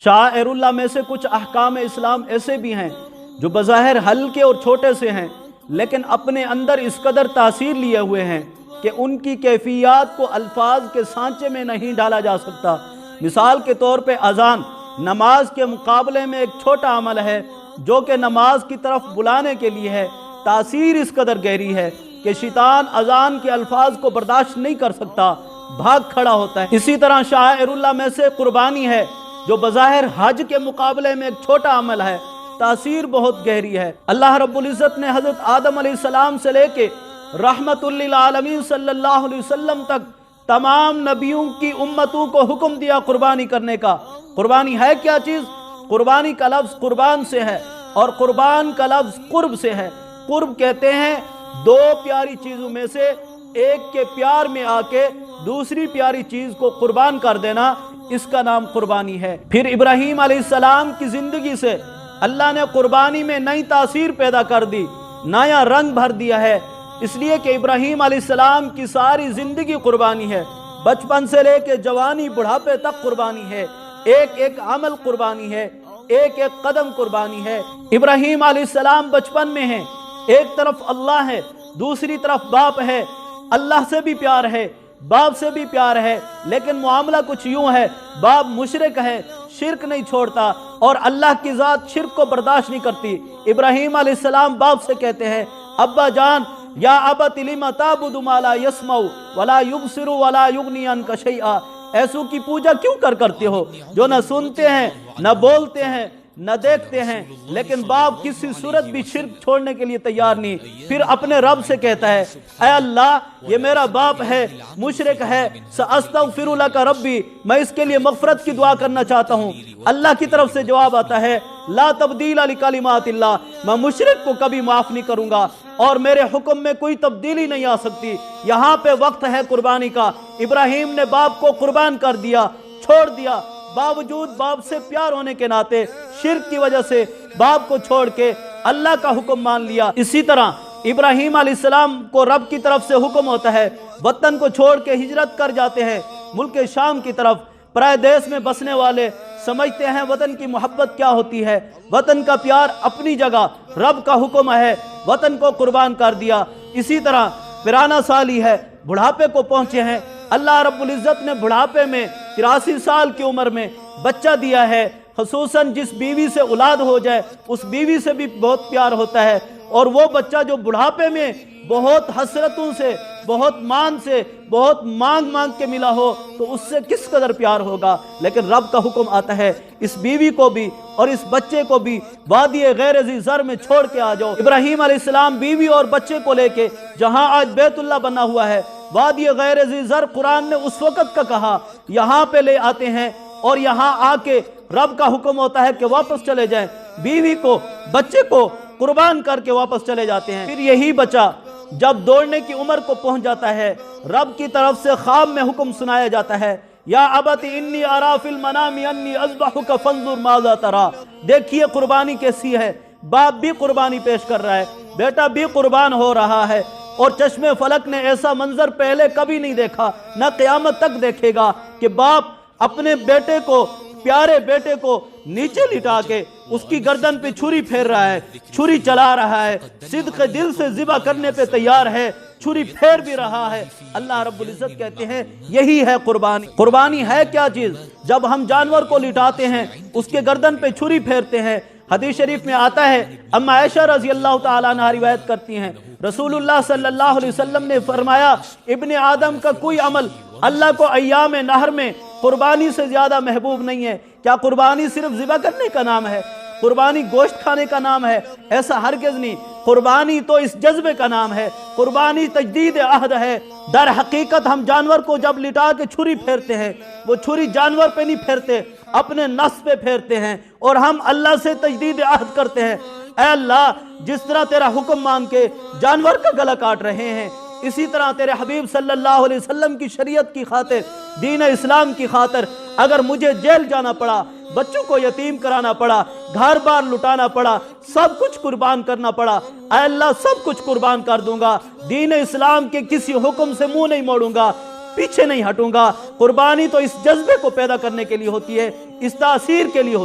शाइरुल्लाह में से कुछ अहकाम इस्लाम ऐसे भी हैं जो बज़ाहिर हल्के और छोटे से हैं, लेकिन अपने अंदर इस कदर तासीर लिए हुए हैं कि उनकी कैफियत को अल्फाज के सांचे में नहीं डाला जा सकता। मिसाल के तौर पे अज़ान नमाज के मुकाबले में एक छोटा अमल है जो कि नमाज की तरफ बुलाने के लिए है। तासीर इस कदर गहरी है कि शैतान अज़ान के अल्फाज को बर्दाश्त नहीं कर सकता, भाग खड़ा होता है। इसी तरह शाइरुल्लाह में से कुर्बानी है जो बज़ाहिर हज के मुकाबले में एक छोटा अमल है, तासीर बहुत गहरी है। अल्लाह रब्बुल इज़्ज़त ने हज़रत आदम अलैहिस्सलाम से लेके रहमतुल लिल आलमीन सल्लल्लाहु अलैहि वसल्लम तक तमाम नबियों की उम्मतों को हुक्म दिया कुर्बानी करने का। कुर्बानी है क्या चीज़? कुर्बानी का लफ्ज़ कुर्बान से है और कुर्बान का लफ्ज़ कुर्ब से है। कुर्ब कहते हैं दो प्यारी चीज़ों में से एक के प्यार में आके दूसरी प्यारी चीज़ को कुर्बान कर देना, इसका नाम कुर्बानी है। फिर इब्राहीम अलैहिस्सलाम की ज़िंदगी से अल्लाह ने कुर्बानी में नई तासीर पैदा कर दी, नया रंग भर दिया है, इसलिए कि इब्राहीम अलैहिस्सलाम की सारी ज़िंदगी कुर्बानी है। बचपन से लेके जवानी बुढ़ापे तक कुर्बानी है, एक एक अमल कुर्बानी है, एक एक कदम कुर्बानी है। इब्राहीम अलैहिस्सलाम बचपन में है, एक तरफ अल्लाह है, दूसरी तरफ बाप है, अल्लाह से भी प्यार है, बाप से भी प्यार है, लेकिन मामला कुछ यूं है, बाप मुशरिक है, शिरक नहीं छोड़ता और अल्लाह की ज़ात शिरक को बर्दाश्त नहीं करती। इब्राहीम अलैहिस्सलाम बाप से कहते हैं, अब्बा जान या अबत लिमा ताबुदु मा ला यस्माउ वला युबसिरु वला युगनी अन्का शैआ, ऐसों की पूजा क्यों करते हो जो न सुनते हैं, न बोलते हैं, न देखते हैं। लेकिन बाप किसी सूरत भी शिर्क छोड़ने के लिए तैयार नहीं। फिर अपने रब से कहता है, ऐ अल्लाह ये मेरा बाप है, मुशरिक है, सअस्तगफिरु लका रब्बी, मैं इसके लिए मग़फ़िरत की दुआ करना चाहता हूँ। अल्लाह की तरफ से जवाब आता है, ला तब्दील लिकलिमातिल्लाह, मैं मुशरिक को कभी माफ़ नहीं करूँगा और मेरे हुक्म में कोई तब्दीली नहीं आ सकती। यहाँ पे वक्त है कुर्बानी का। इब्राहीम ने बाप को कुर्बान कर दिया, छोड़ दिया, बावजूद बाप से प्यार होने के नाते शिर्क की वजह से बाप को छोड़ के अल्लाह का हुक्म मान लिया। इसी तरह इब्राहीम अलैहिस्सलाम को रब की तरफ से हुक्म होता है, वतन को छोड़ के हिजरत कर जाते हैं मुल्क शाम की तरफ। पराए देश में बसने वाले समझते हैं वतन की मोहब्बत क्या होती है, वतन का प्यार अपनी जगह, रब का हुक्म है, वतन को कुर्बान कर दिया। इसी तरह पिराना साली है, बुढ़ापे को पहुंचे हैं, अल्लाह रब्बुल इज़्ज़त ने बुढ़ापे में 83 साल की उम्र में बच्चा दिया है। ख़ुसूसन जिस बीवी से औलाद हो जाए उस बीवी से भी बहुत प्यार होता है, और वो बच्चा जो बुढ़ापे में बहुत हसरतों से, बहुत मान से, बहुत मांग के मिला हो तो उससे किस कदर प्यार होगा। लेकिन रब का हुक्म आता है, इस बीवी को भी और इस बच्चे को भी वादी गैर ज़ी ज़र में छोड़ के आ जाओ। इब्राहीम अलैहिस्सलाम बीवी और बच्चे को लेके जहाँ आज बैतुल्लाह बना हुआ है, वादी गैर ज़ी ज़र कुरान ने उस वक़्त का कहा, यहाँ पे ले आते हैं और यहाँ आके रब का हुक्म होता है कि वापस चले जाएं। बीवी को, बच्चे को कुर्बान करके वापस चले जाते हैं। फिर यही बच्चा जब दौड़ने की उम्र को पहुंच जाता है, रब की तरफ से ख्वाब में हुक्म सुनाया जाता है, या अबती इन्नी अरा फिल मनामी अन्नी अज़बहुका फंजुर माज़ा तरा। देखिए कुर्बानी कैसी है, बाप भी कुर्बानी पेश कर रहा है, बेटा भी कुर्बान हो रहा है, और चश्मे फलक ने ऐसा मंजर पहले कभी नहीं देखा, न क़यामत तक देखेगा कि बाप अपने बेटे को, प्यारे बेटे को नीचे लिटा के उसकी गर्दन पे छुरी फेर रहा है, छुरी चला रहा है, सिद्क़ दिल से ज़िबा करने पे तैयार है, छुरी फेर भी रहा है। अल्लाह रब्बुल इज़्ज़त कहते हैं यही है कुर्बानी। कुर्बानी है क्या चीज़? जब हम जानवर को लिटाते हैं, उसके गर्दन पे छुरी फेरते हैं। हदीस शरीफ में आता है, अम्मा आयशा रज़ी अल्लाह ताला अन्हा रिवायत करती हैं, रसूलुल्लाह सल्लल्लाहु अलैहि वसल्लम ने फरमाया, इब्ने आदम का कोई अमल अल्लाह को अय्याम नहर में कुर्बानी से ज़्यादा महबूब नहीं है। क्या कुर्बानी सिर्फ ज़िबा करने का नाम है? कुर्बानी गोश्त खाने का नाम है? ऐसा हरगिज़ नहीं। कुर्बानी तो इस जज्बे का नाम है, कुर्बानी तजदीद अहद है। दर हकीकत हम जानवर को जब लिटा के छुरी फेरते हैं, वो छुरी जानवर पे नहीं फेरते, अपने नफ्स पे फेरते हैं, और हम अल्लाह से तजदीद अहद करते हैं, ऐ अल्लाह जिस तरह तेरा हुक्म मान के जानवर का गला काट रहे हैं, इसी तरह तेरे हबीब सल्लल्लाहु अलैहि वसल्लम की शरीयत की खातिर, दीन इस्लाम की खातिर अगर मुझे जेल जाना पड़ा, बच्चों को यतीम कराना पड़ा, घर बार लुटाना पड़ा, सब कुछ कुर्बान करना पड़ा, ऐ अल्लाह सब कुछ कुर्बान कर दूंगा। दीन इस्लाम के किसी हुक्म से मुंह नहीं मोड़ूंगा, पीछे नहीं हटूंगा। कुर्बानी तो इस जज्बे को पैदा करने के लिए होती है, اس تاثیر کے لیے ہوتا